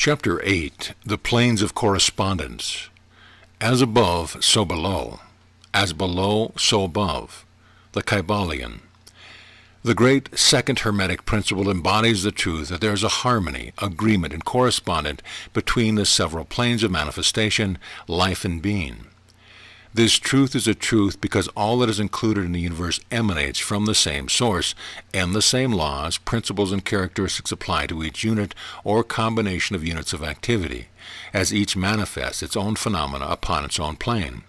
Chapter 8. The Planes of Correspondence. As above, so below. As below, so above. The Kybalion. The great second Hermetic principle embodies the truth that there is a harmony, agreement, and correspondence between the several planes of manifestation, life, and being. This truth is a truth because all that is included in the universe emanates from the same source, and the same laws, principles, and characteristics apply to each unit or combination of units of activity, as each manifests its own phenomena upon its own plane.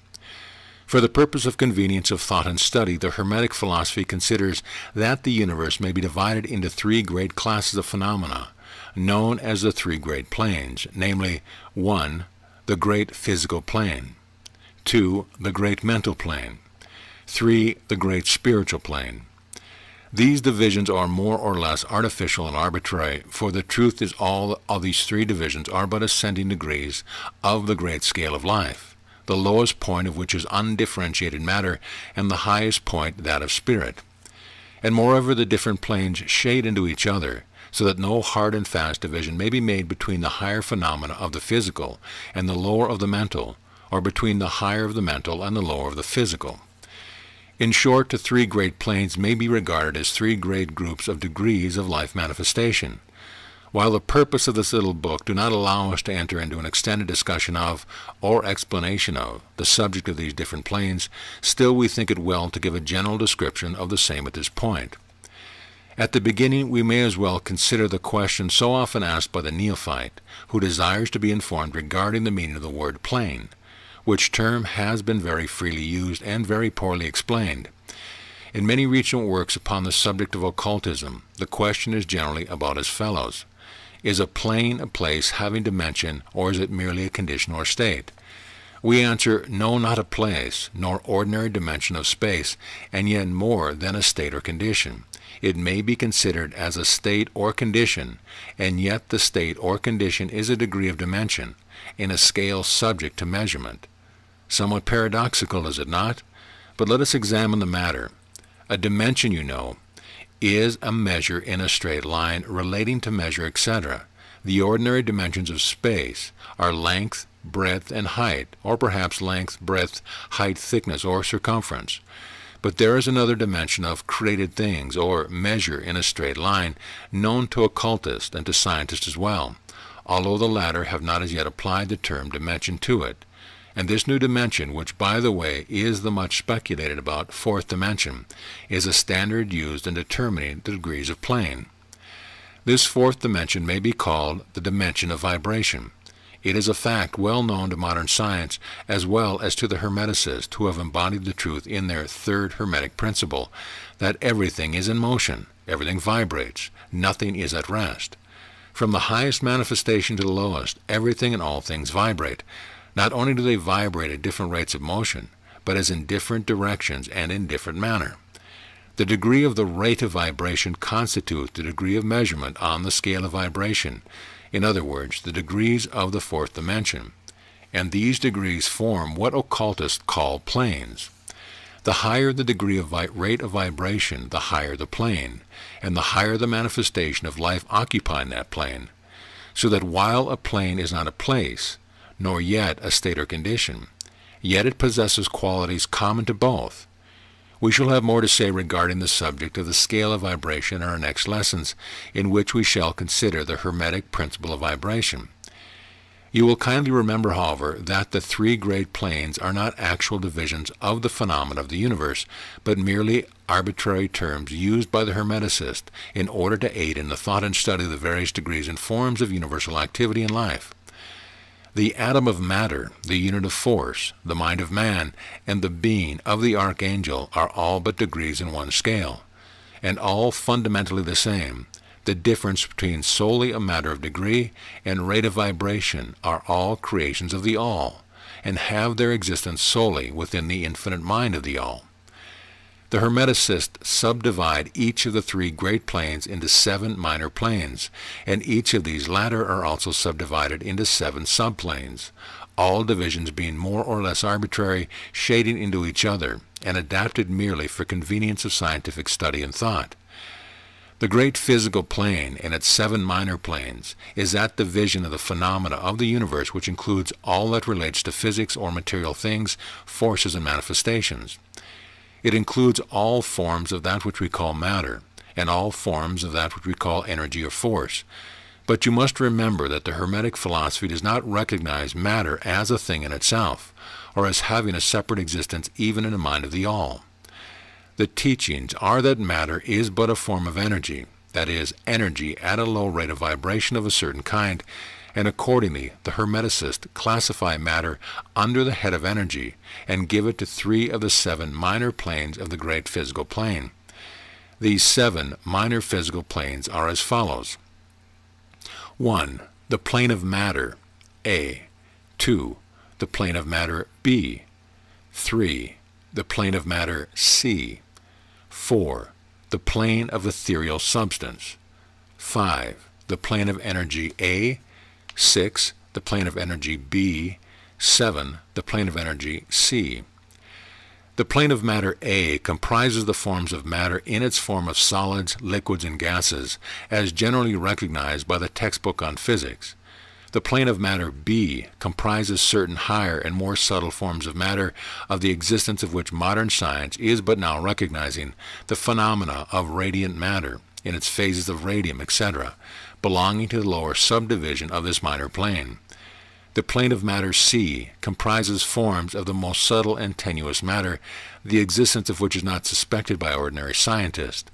For the purpose of convenience of thought and study, the Hermetic philosophy considers that the universe may be divided into three great classes of phenomena, known as the three great planes, namely, 1. The great physical plane, 2. The great mental plane, 3. The great spiritual plane. These divisions are more or less artificial and arbitrary, for the truth is all of these three divisions are but ascending degrees of the great scale of life, the lowest point of which is undifferentiated matter, and the highest point that of spirit. And moreover, the different planes shade into each other, so that no hard and fast division may be made between the higher phenomena of the physical and the lower of the mental, or between the higher of the mental and the lower of the physical. In short, the three great planes may be regarded as three great groups of degrees of life manifestation. While the purpose of this little book do not allow us to enter into an extended discussion of, or explanation of, the subject of these different planes, still we think it well to give a general description of the same at this point. At the beginning, we may as well consider the question so often asked by the neophyte, who desires to be informed regarding the meaning of the word plane, which term has been very freely used and very poorly explained. In many recent works upon the subject of occultism, the question is generally about as follows. Is a plane a place having dimension, or is it merely a condition or state? We answer, no, not a place, nor ordinary dimension of space, and yet more than a state or condition. It may be considered as a state or condition, and yet the state or condition is a degree of dimension, in a scale subject to measurement. Somewhat paradoxical, is it not? But let us examine the matter. A dimension, you know, is a measure in a straight line relating to measure, etc. The ordinary dimensions of space are length, breadth, and height, or perhaps length, breadth, height, thickness, or circumference. But there is another dimension of created things, or measure in a straight line, known to occultists and to scientists as well, although the latter have not as yet applied the term dimension to it. And this new dimension, which, by the way, is the much speculated about fourth dimension, is a standard used in determining the degrees of plane. This fourth dimension may be called the dimension of vibration. It is a fact well known to modern science, as well as to the Hermeticists who have embodied the truth in their third Hermetic principle, that everything is in motion, everything vibrates, nothing is at rest. From the highest manifestation to the lowest, everything and all things vibrate. Not only do they vibrate at different rates of motion, but as in different directions and in different manner. The degree of the rate of vibration constitutes the degree of measurement on the scale of vibration, in other words, the degrees of the fourth dimension, and these degrees form what occultists call planes. The higher the degree of rate of vibration, the higher the plane, and the higher the manifestation of life occupying that plane, so that while a plane is not a place, nor yet a state or condition, yet it possesses qualities common to both. We shall have more to say regarding the subject of the scale of vibration in our next lessons, in which we shall consider the Hermetic principle of vibration. You will kindly remember, however, that the three great planes are not actual divisions of the phenomena of the universe, but merely arbitrary terms used by the Hermeticist in order to aid in the thought and study of the various degrees and forms of universal activity and life. The atom of matter, the unit of force, the mind of man, and the being of the archangel are all but degrees in one scale, and all fundamentally the same. The difference between solely a matter of degree and rate of vibration are all creations of the All, and have their existence solely within the infinite mind of the All. The Hermeticists subdivide each of the three great planes into 7 minor planes, and each of these latter are also subdivided into 7 subplanes, all divisions being more or less arbitrary, shading into each other, and adapted merely for convenience of scientific study and thought. The great physical plane and its 7 minor planes is that division of the phenomena of the universe which includes all that relates to physics or material things, forces, and manifestations. It includes all forms of that which we call matter, and all forms of that which we call energy or force. But you must remember that the Hermetic philosophy does not recognize matter as a thing in itself, or as having a separate existence even in the mind of the All. The teachings are that matter is but a form of energy, that is, energy at a low rate of vibration of a certain kind, and accordingly the Hermeticists classify matter under the head of energy and give it to 3 of the 7 minor planes of the great physical plane. These 7 minor physical planes are as follows. 1. The plane of matter, A. 2. The plane of matter, B. 3. The plane of matter, C. 4. The plane of ethereal substance. 5. The plane of energy A. 6. The plane of energy B. 7. The plane of energy C. The plane of matter A comprises the forms of matter in its form of solids, liquids, and gases, as generally recognized by the textbook on physics. The plane of matter B comprises certain higher and more subtle forms of matter, of the existence of which modern science is but now recognizing, the phenomena of radiant matter, in its phases of radium, etc., belonging to the lower subdivision of this minor plane. The plane of matter C comprises forms of the most subtle and tenuous matter, the existence of which is not suspected by ordinary scientists.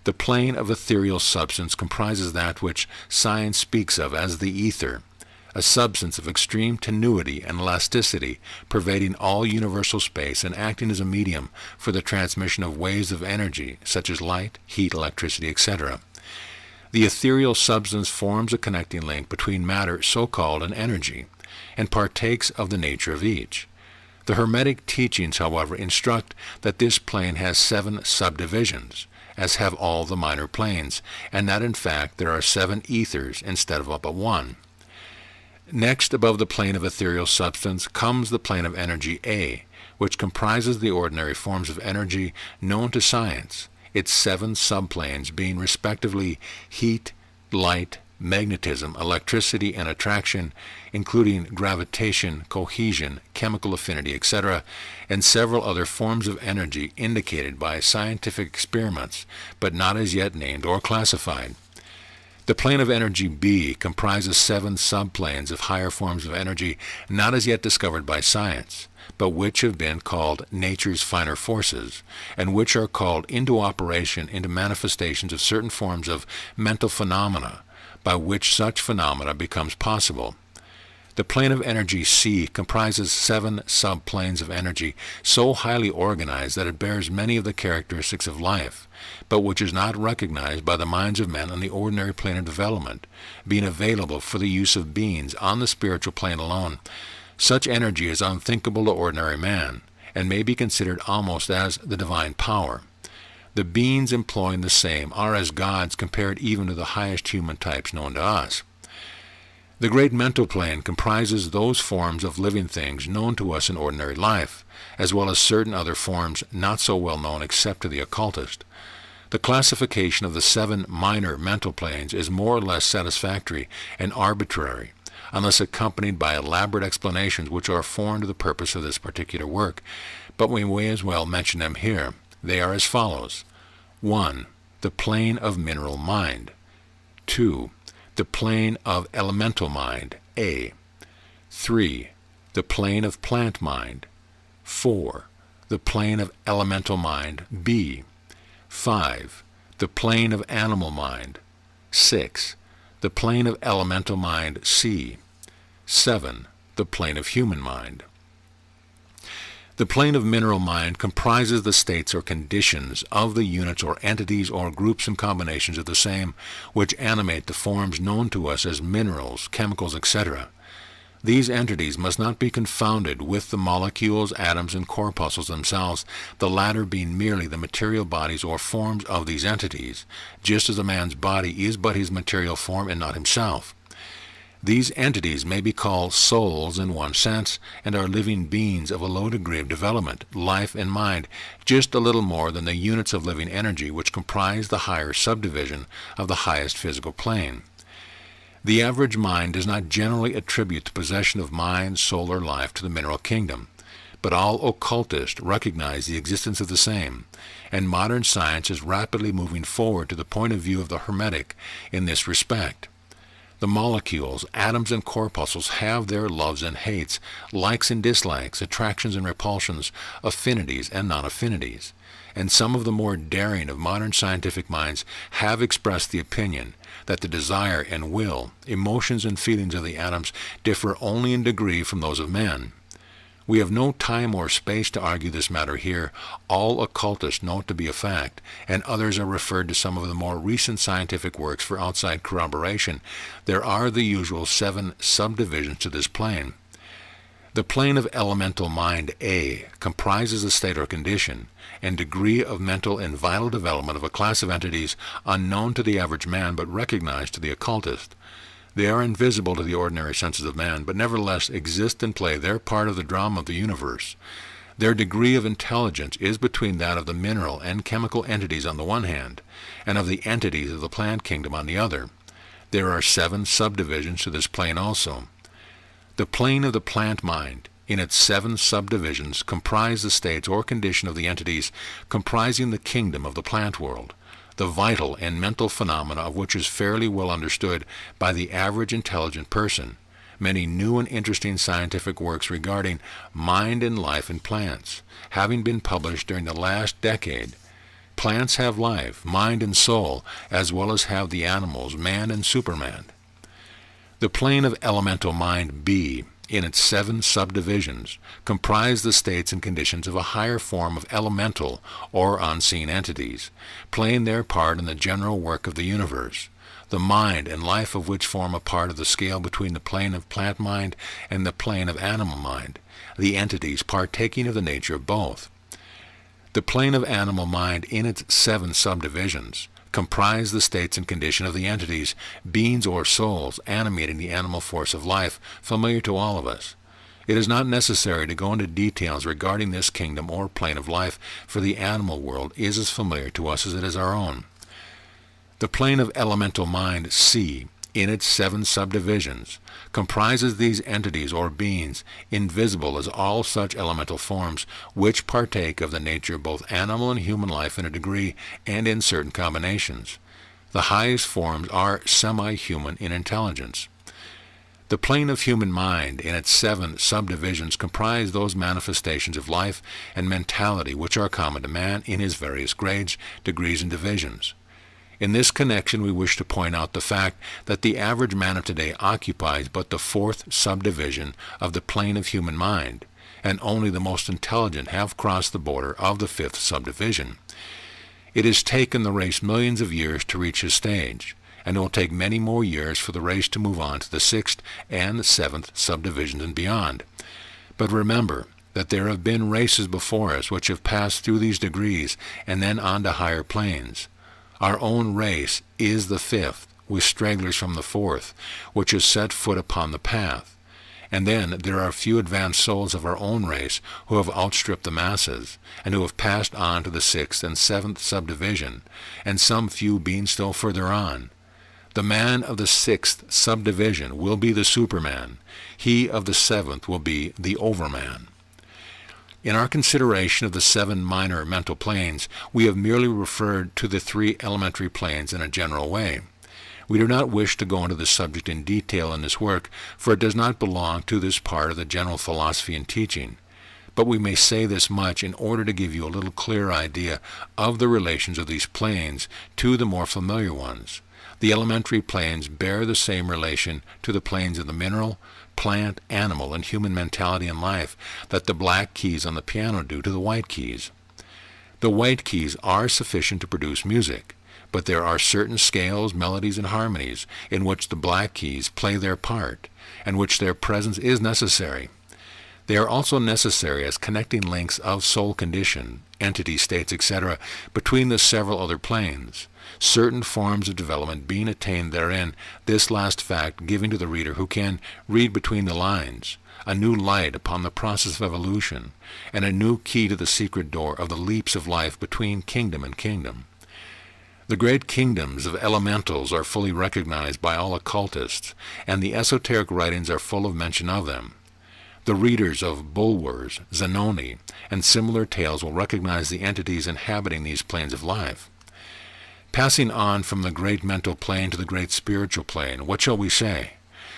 The plane of ethereal substance comprises that which science speaks of as the ether, a substance of extreme tenuity and elasticity pervading all universal space and acting as a medium for the transmission of waves of energy such as light, heat, electricity, etc. The ethereal substance forms a connecting link between matter so-called and energy, and partakes of the nature of each. The Hermetic teachings, however, instruct that this plane has 7 subdivisions, as have all the minor planes, and that in fact there are 7 ethers instead of but 1. Next, above the plane of ethereal substance, comes the plane of energy A, which comprises the ordinary forms of energy known to science, its 7 subplanes being respectively heat, light, magnetism, electricity, and attraction, including gravitation, cohesion, chemical affinity, etc., and several other forms of energy indicated by scientific experiments, but not as yet named or classified. The plane of energy B comprises 7 subplanes of higher forms of energy not as yet discovered by science, but which have been called nature's finer forces, and which are called into operation into manifestations of certain forms of mental phenomena, by which such phenomena becomes possible. The plane of energy C comprises 7 subplanes of energy so highly organized that it bears many of the characteristics of life, but which is not recognized by the minds of men on the ordinary plane of development, being available for the use of beings on the spiritual plane alone. Such energy is unthinkable to ordinary man, and may be considered almost as the divine power. The beings employing the same are as gods compared even to the highest human types known to us. The great mental plane comprises those forms of living things known to us in ordinary life, as well as certain other forms not so well known except to the occultist. The classification of the 7 minor mental planes is more or less satisfactory and arbitrary, unless accompanied by elaborate explanations which are foreign to the purpose of this particular work, but we may as well mention them here. They are as follows. 1. The plane of mineral mind. 2. The plane of elemental mind, A. 3. The plane of plant mind. 4. The plane of elemental mind, B. 5. The plane of animal mind. 6. The plane of elemental mind, C. 7. The plane of human mind. The plane of mineral mind comprises the states or conditions of the units or entities or groups and combinations of the same, which animate the forms known to us as minerals, chemicals, etc. These entities must not be confounded with the molecules, atoms, and corpuscles themselves, the latter being merely the material bodies or forms of these entities, just as a man's body is but his material form and not himself. These entities may be called souls in one sense, and are living beings of a low degree of development, life, and mind, just a little more than the units of living energy which comprise the higher subdivision of the highest physical plane. The average mind does not generally attribute the possession of mind, soul, or life to the mineral kingdom, but all occultists recognize the existence of the same, and modern science is rapidly moving forward to the point of view of the Hermetic in this respect. The molecules, atoms, and corpuscles have their loves and hates, likes and dislikes, attractions and repulsions, affinities and non-affinities. And some of the more daring of modern scientific minds have expressed the opinion that the desire and will, emotions and feelings of the atoms differ only in degree from those of men. We have no time or space to argue this matter here. All occultists know it to be a fact, and others are referred to some of the more recent scientific works for outside corroboration. There are the usual 7 subdivisions to this plane. The plane of elemental mind A comprises a state or condition and degree of mental and vital development of a class of entities unknown to the average man but recognized to the occultist. They are invisible to the ordinary senses of man, but nevertheless exist and play their part of the drama of the universe. Their degree of intelligence is between that of the mineral and chemical entities on the one hand, and of the entities of the plant kingdom on the other. There are 7 subdivisions to this plane also. The plane of the plant mind, in its 7 subdivisions, comprise the states or condition of the entities comprising the kingdom of the plant world, the vital and mental phenomena of which is fairly well understood by the average intelligent person. Many new and interesting scientific works regarding mind and life in plants, having been published during the last decade. Plants have life, mind and soul, as well as have the animals, man and superman. The plane of elemental mind B, in its 7 subdivisions, comprise the states and conditions of a higher form of elemental or unseen entities, playing their part in the general work of the universe, the mind and life of which form a part of the scale between the plane of plant mind and the plane of animal mind, the entities partaking of the nature of both. The plane of animal mind, in its 7 subdivisions, comprise the states and condition of the entities, beings or souls, animating the animal force of life, familiar to all of us. It is not necessary to go into details regarding this kingdom or plane of life, for the animal world is as familiar to us as it is our own. The plane of elemental mind C, in its 7 subdivisions, comprises these entities or beings, invisible as all such elemental forms, which partake of the nature of both animal and human life in a degree and in certain combinations. The highest forms are semi-human in intelligence. The plane of human mind, in its 7 subdivisions, comprise those manifestations of life and mentality which are common to man in his various grades, degrees, and divisions. In this connection, we wish to point out the fact that the average man of today occupies but the 4th subdivision of the plane of human mind, and only the most intelligent have crossed the border of the 5th subdivision. It has taken the race millions of years to reach this stage, and it will take many more years for the race to move on to the 6th and 7th subdivisions and beyond. But remember that there have been races before us which have passed through these degrees and then on to higher planes. Our own race is the 5th, with stragglers from the 4th, which has set foot upon the path. And then there are a few advanced souls of our own race who have outstripped the masses, and who have passed on to the 6th and 7th subdivision, and some few being still further on. The man of the 6th subdivision will be the Superman. He of the 7th will be the Overman. In our consideration of the 7 minor mental planes, we have merely referred to the 3 elementary planes in a general way. We do not wish to go into the subject in detail in this work, for it does not belong to this part of the general philosophy and teaching. But we may say this much in order to give you a little clearer idea of the relations of these planes to the more familiar ones. The elementary planes bear the same relation to the planes of the mineral, plant, animal, and human mentality and life that the black keys on the piano do to the white keys. The white keys are sufficient to produce music, but there are certain scales, melodies, and harmonies in which the black keys play their part, and which their presence is necessary. They are also necessary as connecting links of soul condition, entity states, etc., between the several other planes, certain forms of development being attained therein, this last fact giving to the reader who can read between the lines a new light upon the process of evolution, and a new key to the secret door of the leaps of life between kingdom and kingdom. The great kingdoms of elementals are fully recognized by all occultists, and the esoteric writings are full of mention of them. The readers of Bulwer's, Zanoni, and similar tales will recognize the entities inhabiting these planes of life. Passing on from the great mental plane to the great spiritual plane, what shall we say?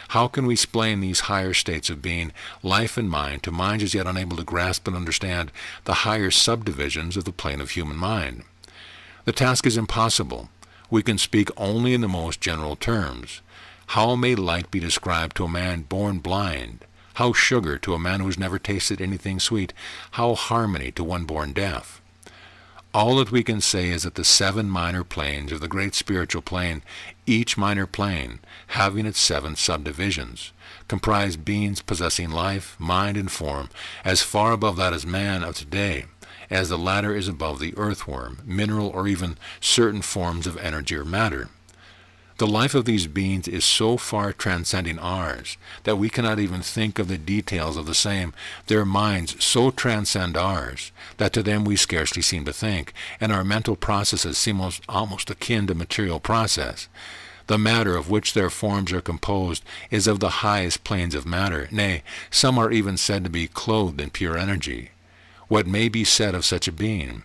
How can we explain these higher states of being, life and mind, to minds as yet unable to grasp and understand the higher subdivisions of the plane of human mind? The task is impossible. We can speak only in the most general terms. How may light be described to a man born blind? How sugar to a man who has never tasted anything sweet? How harmony to one born deaf? All that we can say is that the 7 minor planes of the great spiritual plane, each minor plane having its 7 subdivisions, comprise beings possessing life, mind, and form, as far above that as man of today, as the latter is above the earthworm, mineral, or even certain forms of energy or matter. The life of these beings is so far transcending ours that we cannot even think of the details of the same. Their minds so transcend ours that to them we scarcely seem to think, and our mental processes seem almost akin to material process. The matter of which their forms are composed is of the highest planes of matter. Nay, some are even said to be clothed in pure energy. What may be said of such a being?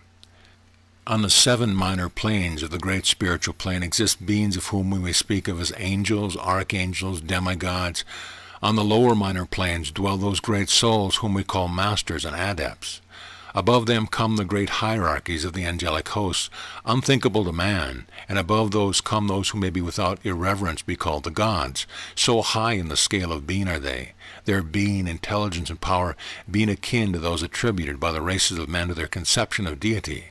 On the 7 minor planes of the great spiritual plane exist beings of whom we may speak of as angels, archangels, demigods. On the lower minor planes dwell those great souls whom we call masters and adepts. Above them come the great hierarchies of the angelic hosts, unthinkable to man, and above those come those who may be without irreverence be called the gods. So high in the scale of being are they, their being, intelligence, and power being akin to those attributed by the races of men to their conception of deity.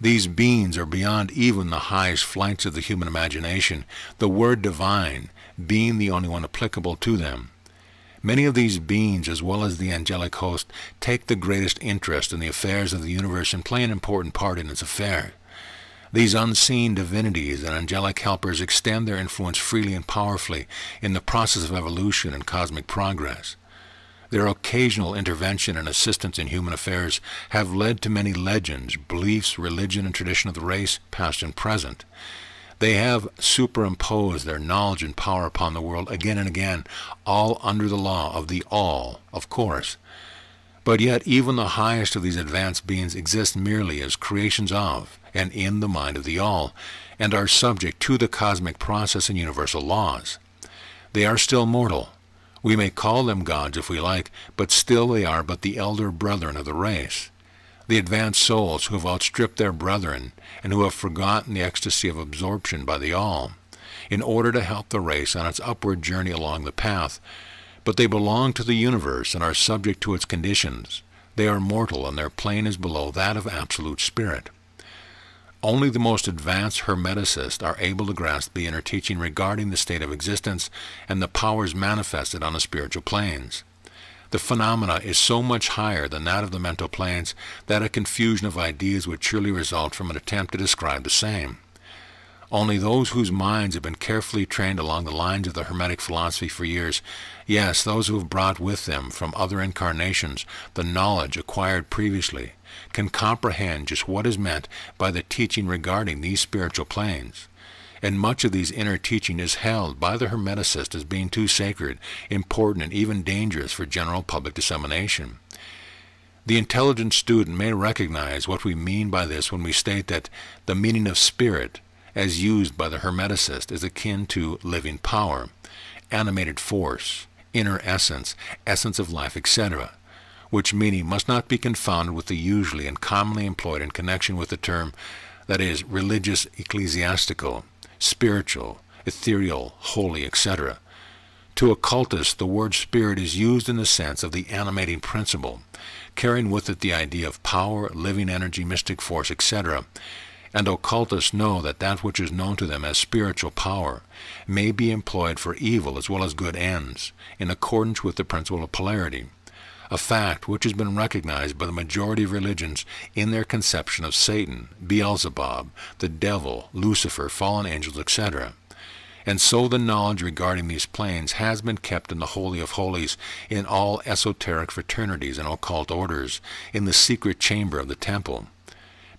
These beings are beyond even the highest flights of the human imagination, the word divine being the only one applicable to them. Many of these beings, as well as the angelic host, take the greatest interest in the affairs of the universe and play an important part in its affairs. These unseen divinities and angelic helpers extend their influence freely and powerfully in the process of evolution and cosmic progress. Their occasional intervention and assistance in human affairs have led to many legends, beliefs, religion, and tradition of the race, past and present. They have superimposed their knowledge and power upon the world again and again, all under the law of the all, of course. But yet even the highest of these advanced beings exist merely as creations of and in the mind of the all, and are subject to the cosmic process and universal laws. They are still mortal. We may call them gods if we like, but still they are but the elder brethren of the race. The advanced souls who have outstripped their brethren and who have forgotten the ecstasy of absorption by the all, in order to help the race on its upward journey along the path. But they belong to the universe and are subject to its conditions. They are mortal, and their plane is below that of absolute spirit. Only the most advanced Hermeticists are able to grasp the inner teaching regarding the state of existence and the powers manifested on the spiritual planes. The phenomena is so much higher than that of the mental planes that a confusion of ideas would surely result from an attempt to describe the same. Only those whose minds have been carefully trained along the lines of the Hermetic philosophy for years, yes, those who have brought with them from other incarnations the knowledge acquired previously, can comprehend just what is meant by the teaching regarding these spiritual planes. And much of these inner teaching is held by the Hermeticist as being too sacred, important, and even dangerous for general public dissemination. The intelligent student may recognize what we mean by this when we state that the meaning of spirit, as used by the Hermeticist, is akin to living power, animated force, inner essence, essence of life, etc., which meaning must not be confounded with the usually and commonly employed in connection with the term that is religious, ecclesiastical, spiritual, ethereal, holy, etc. To occultists, the word spirit is used in the sense of the animating principle, carrying with it the idea of power, living energy, mystic force, etc., and occultists know that that which is known to them as spiritual power may be employed for evil as well as good ends, in accordance with the principle of polarity. a fact which has been recognized by the majority of religions in their conception of Satan, Beelzebub, the devil, Lucifer, fallen angels, etc. And so the knowledge regarding these planes has been kept in the Holy of Holies in all esoteric fraternities and occult orders, in the secret chamber of the temple.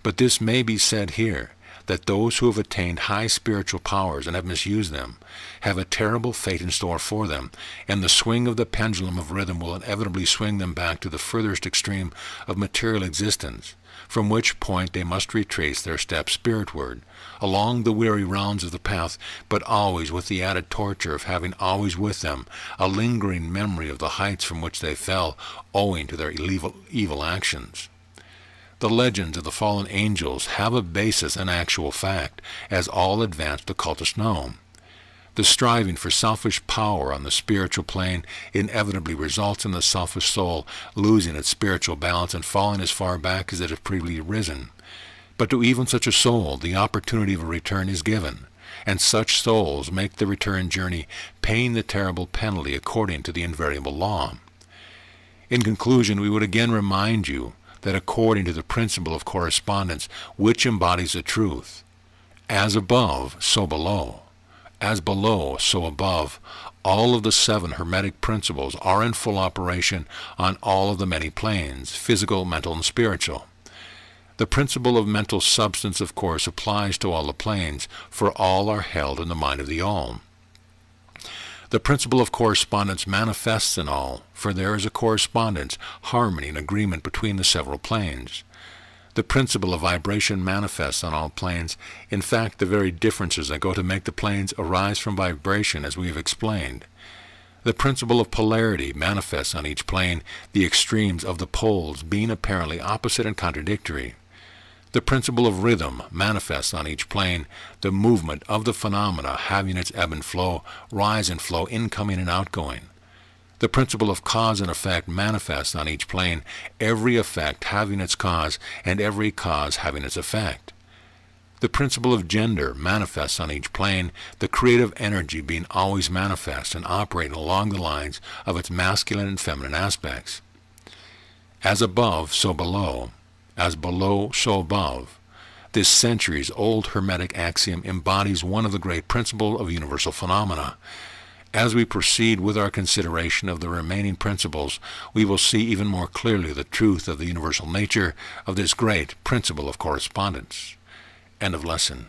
But this may be said here, that those who have attained high spiritual powers and have misused them have a terrible fate in store for them, and the swing of the pendulum of rhythm will inevitably swing them back to the furthest extreme of material existence, from which point they must retrace their steps spiritward, along the weary rounds of the path, but always with the added torture of having always with them a lingering memory of the heights from which they fell owing to their evil actions. The legends of the fallen angels have a basis in actual fact, as all advanced occultists know. The striving for selfish power on the spiritual plane inevitably results in the selfish soul losing its spiritual balance and falling as far back as it has previously risen. But to even such a soul the opportunity of a return is given, and such souls make the return journey, paying the terrible penalty according to the invariable law. In conclusion, we would again remind you that according to the principle of correspondence, which embodies the truth, as above, so below, as below, so above, all of the 7 Hermetic principles are in full operation on all of the many planes, physical, mental, and spiritual. The principle of mental substance, of course, applies to all the planes, for all are held in the mind of the all. The principle of correspondence manifests in all, for there is a correspondence, harmony, and agreement between the several planes. The principle of vibration manifests on all planes, in fact the very differences that go to make the planes arise from vibration, as we have explained. The principle of polarity manifests on each plane, the extremes of the poles being apparently opposite and contradictory. The principle of rhythm manifests on each plane, the movement of the phenomena having its ebb and flow, rise and flow, incoming and outgoing. The principle of cause and effect manifests on each plane, every effect having its cause and every cause having its effect. The principle of gender manifests on each plane, the creative energy being always manifest and operating along the lines of its masculine and feminine aspects. As above, so below. As below, so above. This centuries-old Hermetic axiom embodies one of the great principles of universal phenomena. As we proceed with our consideration of the remaining principles, we will see even more clearly the truth of the universal nature of this great principle of correspondence. End of lesson.